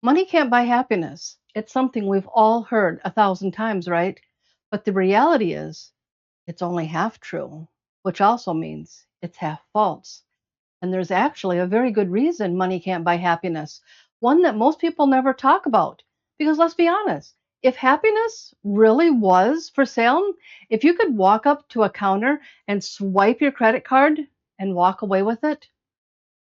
Money can't buy happiness. It's something we've all heard 1,000 times, right? But the reality is, it's only half true, which also means it's half false. And there's actually a very good reason money can't buy happiness, one that most people never talk about. Because let's be honest, if happiness really was for sale, if you could walk up to a counter and swipe your credit card and walk away with it,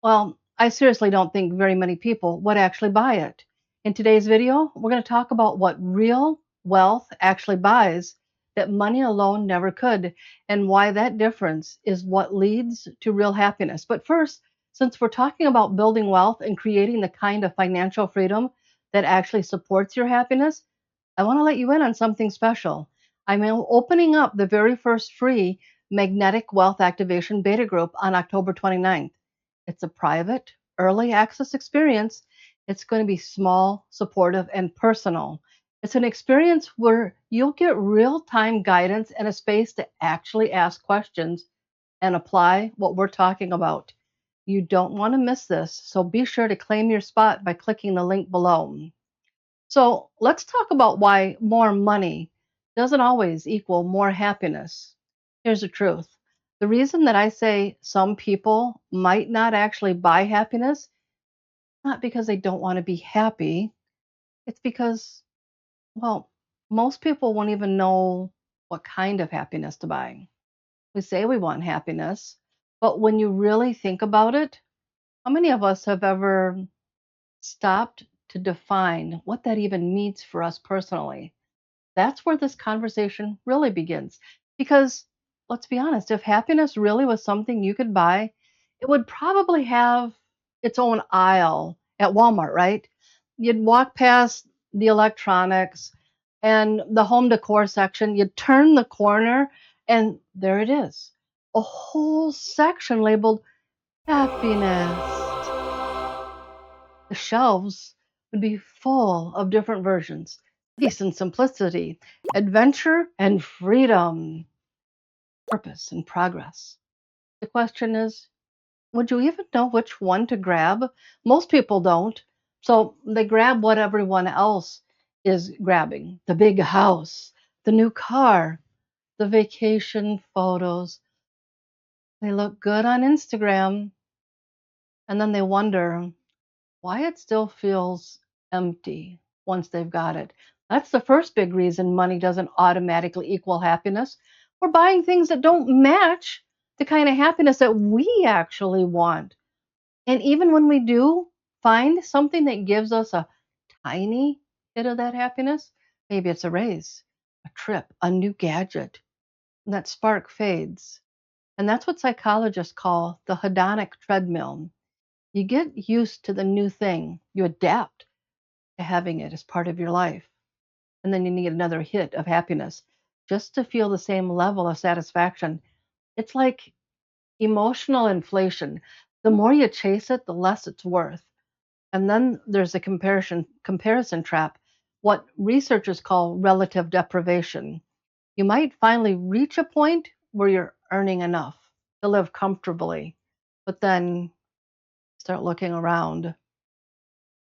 well, I seriously don't think very many people would actually buy it. In today's video, we're going to talk about what real wealth actually buys that money alone never could, and why that difference is what leads to real happiness. But first, since we're talking about building wealth and creating the kind of financial freedom that actually supports your happiness, I want to let you in on something special. I'm opening up the very first free Magnetic Wealth Activation beta group on October 29th. It's a private, early access experience. It's going to be small, supportive, and personal. It's an experience where you'll get real time guidance and a space to actually ask questions and apply what we're talking about. You don't want to miss this, so be sure to claim your spot by clicking the link below. So let's talk about why more money doesn't always equal more happiness. Here's the truth. The reason that I say some people might not actually buy happiness, not because they don't want to be happy, it's because, well, most people won't even know what kind of happiness to buy. We say we want happiness, but when you really think about it, how many of us have ever stopped to define what that even means for us personally? That's where this conversation really begins. Because let's be honest, if happiness really was something you could buy, it would probably have its own aisle at Walmart, right? You'd walk past the electronics and the home decor section, you'd turn the corner, and there it is, a whole section labeled happiness. The shelves would be full of different versions: peace and simplicity, adventure and freedom, purpose and progress. The question is, would you even know which one to grab? Most people don't. So they grab what everyone else is grabbing: the big house, the new car, the vacation photos. They look good on Instagram, and then they wonder why it still feels empty once they've got it. That's the first big reason money doesn't automatically equal happiness. We're buying things that don't match the kind of happiness that we actually want. And even when we do find something that gives us a tiny bit of that happiness, maybe it's a raise, a trip, a new gadget, that spark fades. And that's what psychologists call the hedonic treadmill. You get used to the new thing, you adapt to having it as part of your life. And then you need another hit of happiness just to feel the same level of satisfaction. It's like emotional inflation. The more you chase it, the less it's worth. And then there's a comparison trap, what researchers call relative deprivation. You might finally reach a point where you're earning enough to live comfortably, but then start looking around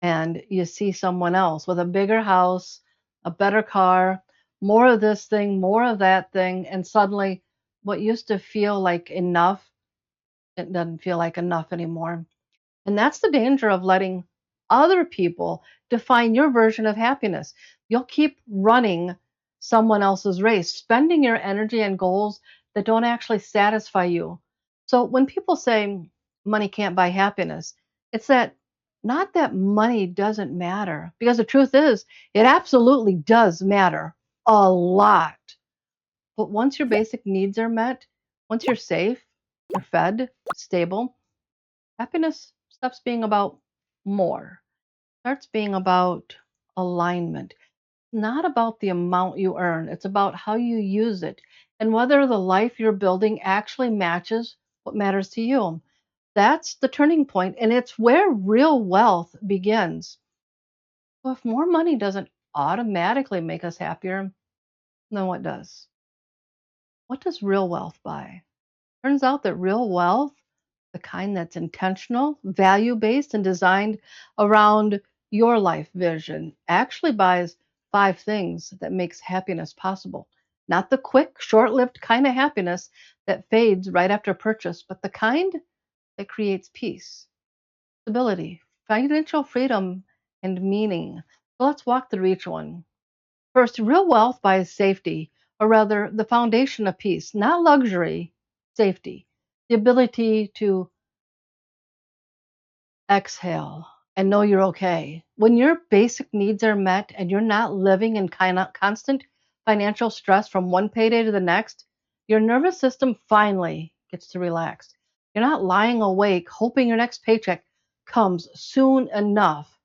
and you see someone else with a bigger house, a better car, more of this thing, more of that thing, and suddenly what used to feel like enough, it doesn't feel like enough anymore. And that's the danger of letting other people define your version of happiness. You'll keep running someone else's race, spending your energy and goals that don't actually satisfy you. So when people say money can't buy happiness, it's that not that money doesn't matter, because the truth is, it absolutely does matter a lot. But once your basic needs are met, once you're safe, you're fed, stable, happiness stops being about more, starts being about alignment. Not about the amount you earn, it's about how you use it and whether the life you're building actually matches what matters to you. That's the turning point, and it's where real wealth begins. So, if more money doesn't automatically make us happier, then what does? What does real wealth buy? Turns out that real wealth, the kind that's intentional, value based, and designed around your life vision actually buys 5 things that makes happiness possible. Not the quick, short-lived kind of happiness that fades right after purchase, but the kind that creates peace, stability, financial freedom, and meaning. So let's walk through each one. First, real wealth buys safety, or rather, the foundation of peace, not luxury, safety. The ability to exhale and know you're okay. When your basic needs are met and you're not living in kind of constant financial stress from one payday to the next, your nervous system finally gets to relax. You're not lying awake hoping your next paycheck comes soon enough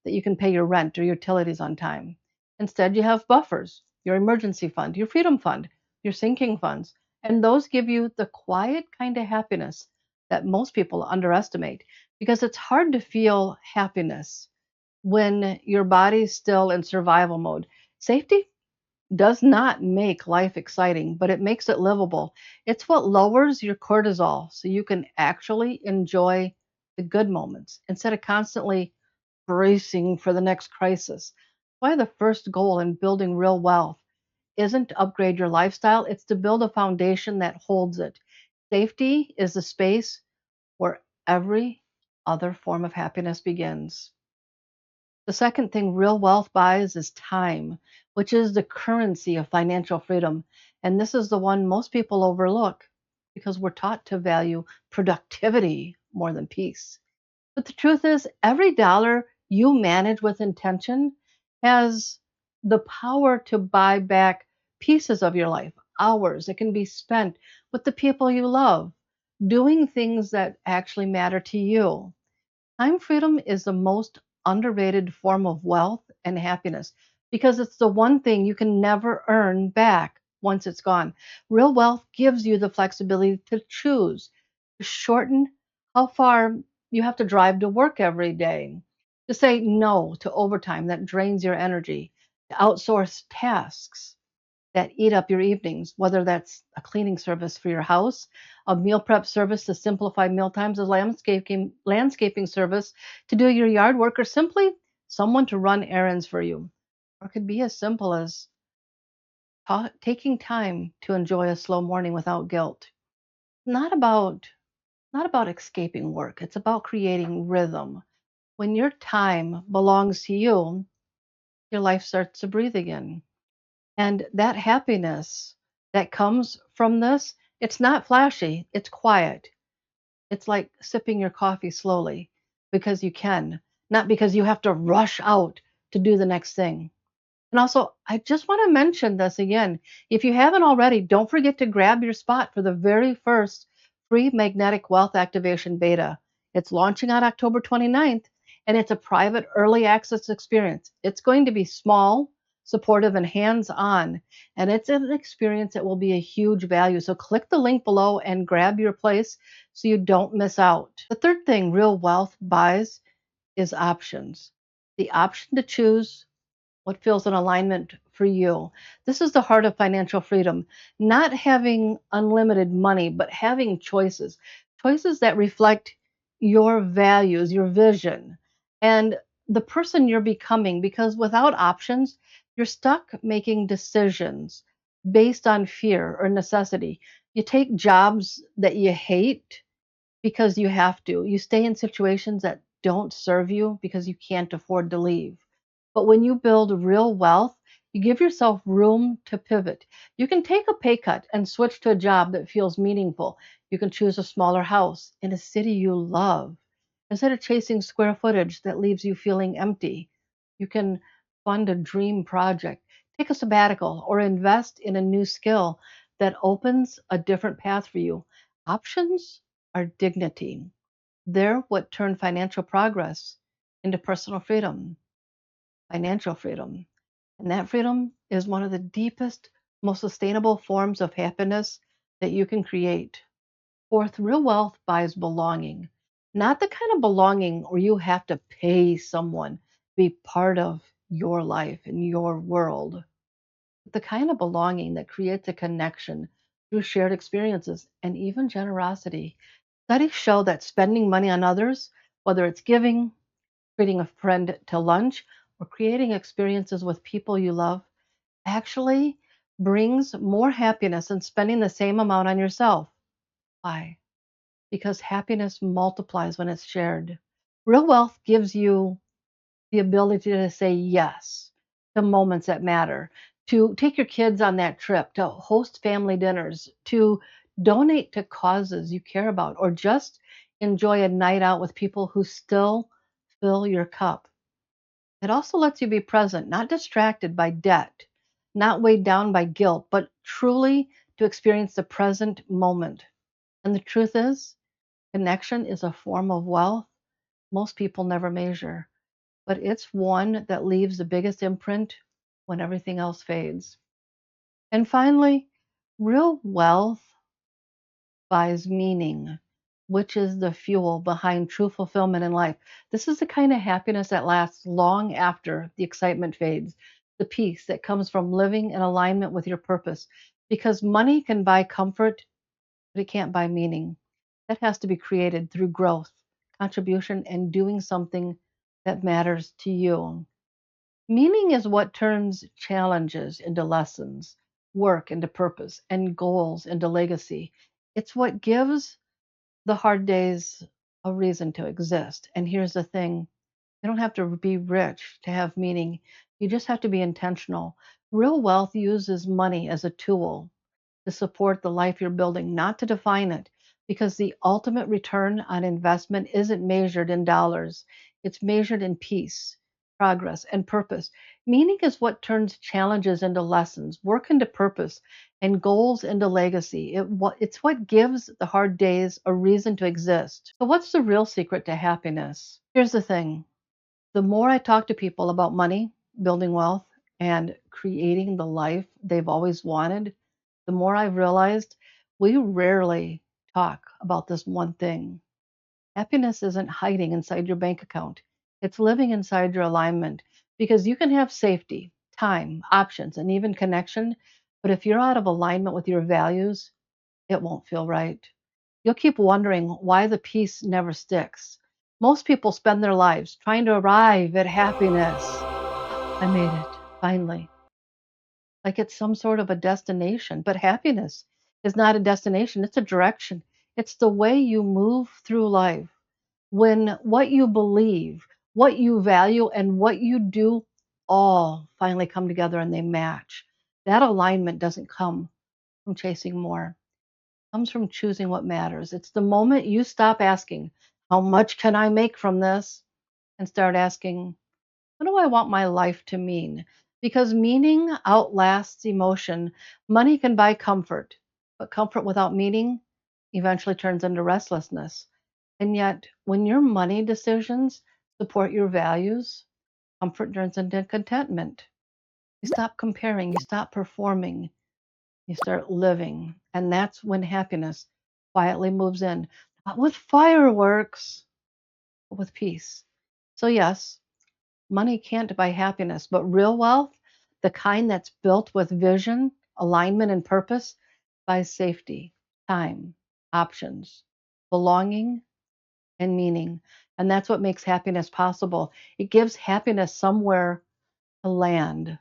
that you can pay your rent or utilities on time. Instead, you have buffers, your emergency fund, your freedom fund, your sinking funds, and those give you the quiet kind of happiness that most people underestimate because it's hard to feel happiness when your body's still in survival mode. Safety does not make life exciting, but it makes it livable. It's what lowers your cortisol so you can actually enjoy the good moments instead of constantly bracing for the next crisis. Why the first goal in building real wealth isn't to upgrade your lifestyle, it's to build a foundation that holds it. Safety is the space where every other form of happiness begins. The second thing real wealth buys is time, which is the currency of financial freedom. And this is the one most people overlook because we're taught to value productivity more than peace. But the truth is, every dollar you manage with intention has the power to buy back pieces of your life, hours that can be spent with the people you love, doing things that actually matter to you. Time freedom is the most underrated form of wealth and happiness because it's the one thing you can never earn back once it's gone. Real wealth gives you the flexibility to choose, to shorten how far you have to drive to work every day, to say no to overtime that drains your energy, to outsource tasks that eat up your evenings, whether that's a cleaning service for your house, a meal prep service to simplify meal times, a landscaping service to do your yard work, or simply someone to run errands for you. Or it could be as simple as taking time to enjoy a slow morning without guilt. Not about not about escaping work. It's about creating rhythm. When your time belongs to you, your life starts to breathe again. And that happiness that comes from this, it's not flashy, it's quiet. It's like sipping your coffee slowly because you can, not because you have to rush out to do the next thing. And also, I just want to mention this again. If you haven't already, don't forget to grab your spot for the very first free magnetic wealth activation beta. It's launching on October 29th, and it's a private early access experience. It's going to be small, supportive, and hands on. And it's an experience that will be a huge value. So click the link below and grab your place so you don't miss out. The third thing real wealth buys is options. The option to choose what feels in alignment for you. This is the heart of financial freedom. Not having unlimited money, but having choices. Choices that reflect your values, your vision, and the person you're becoming. Because without options, you're stuck making decisions based on fear or necessity. You take jobs that you hate because you have to. You stay in situations that don't serve you because you can't afford to leave. But when you build real wealth, you give yourself room to pivot. You can take a pay cut and switch to a job that feels meaningful. You can choose a smaller house in a city you love instead of chasing square footage that leaves you feeling empty. You can fund a dream project, take a sabbatical, or invest in a new skill that opens a different path for you. Options are dignity. They're what turn financial progress into personal freedom, financial freedom. And that freedom is one of the deepest, most sustainable forms of happiness that you can create. Fourth, real wealth buys belonging. Not the kind of belonging where you have to pay someone to be part of your life and your world. The kind of belonging that creates a connection through shared experiences and even generosity. Studies show that spending money on others, whether it's giving, treating a friend to lunch, or creating experiences with people you love actually brings more happiness than spending the same amount on yourself. Why? Because happiness multiplies when it's shared. Real wealth gives you the ability to say yes to moments that matter, to take your kids on that trip, to host family dinners, to donate to causes you care about, or just enjoy a night out with people who still fill your cup. It also lets you be present, not distracted by debt, not weighed down by guilt, but truly to experience the present moment. And the truth is, connection is a form of wealth most people never measure, but it's one that leaves the biggest imprint when everything else fades. And finally, real wealth buys meaning, which is the fuel behind true fulfillment in life. This is the kind of happiness that lasts long after the excitement fades, the peace that comes from living in alignment with your purpose. Because money can buy comfort, but it can't buy meaning. That has to be created through growth, contribution, and doing something that matters to you. Meaning is what turns challenges into lessons, work into purpose, and goals into legacy. It's what gives the hard days a reason to exist. And here's the thing, you don't have to be rich to have meaning, you just have to be intentional. Real wealth uses money as a tool to support the life you're building, not to define it, because the ultimate return on investment isn't measured in dollars, it's measured in peace, progress, and purpose. Meaning is what turns challenges into lessons, work into purpose, and goals into legacy. It's what gives the hard days a reason to exist. So, what's the real secret to happiness? Here's the thing, the more I talk to people about money, building wealth, and creating the life they've always wanted, the more I've realized we rarely talk about this one thing. Happiness isn't hiding inside your bank account, it's living inside your alignment. Because you can have safety, time, options, and even connection, but if you're out of alignment with your values, it won't feel right. You'll keep wondering why the peace never sticks. Most people spend their lives trying to arrive at happiness. I made it, finally. Like it's some sort of a destination. But happiness is not a destination, it's a direction. It's the way you move through life. When what you believe, what you value, and what you do all finally come together and they match. That alignment doesn't come from chasing more, it comes from choosing what matters. It's the moment you stop asking, how much can I make from this? And start asking, what do I want my life to mean? Because meaning outlasts emotion. Money can buy comfort, but comfort without meaning eventually turns into restlessness. And yet, when your money decisions support your values, comfort turns into contentment. You stop comparing, you stop performing, you start living. And that's when happiness quietly moves in, not with fireworks, but with peace. So, yes, money can't buy happiness, but real wealth, the kind that's built with vision, alignment, and purpose, buys safety, time, options, belonging, and meaning. And that's what makes happiness possible. It gives happiness somewhere to land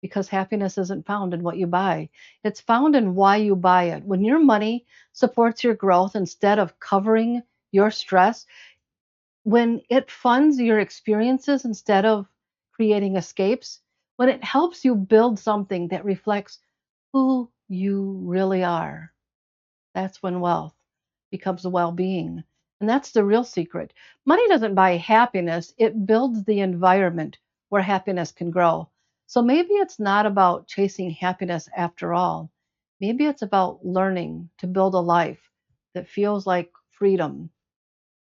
because happiness isn't found in what you buy. It's found in why you buy it. When your money supports your growth instead of covering your stress, when it funds your experiences instead of creating escapes, when it helps you build something that reflects who you really are, that's when wealth becomes a well being. And that's the real secret. Money doesn't buy happiness, it builds the environment where happiness can grow. So maybe it's not about chasing happiness after all. Maybe it's about learning to build a life that feels like freedom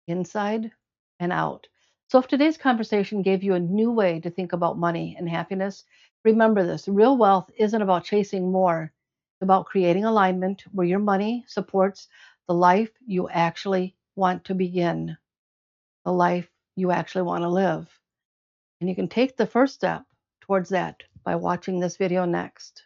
inside and out. So, if today's conversation gave you a new way to think about money and happiness, remember this, real wealth isn't about chasing more, it's about creating alignment where your money supports the life you actually want to begin, the life you actually want to live. And you can take the first step towards that by watching this video next.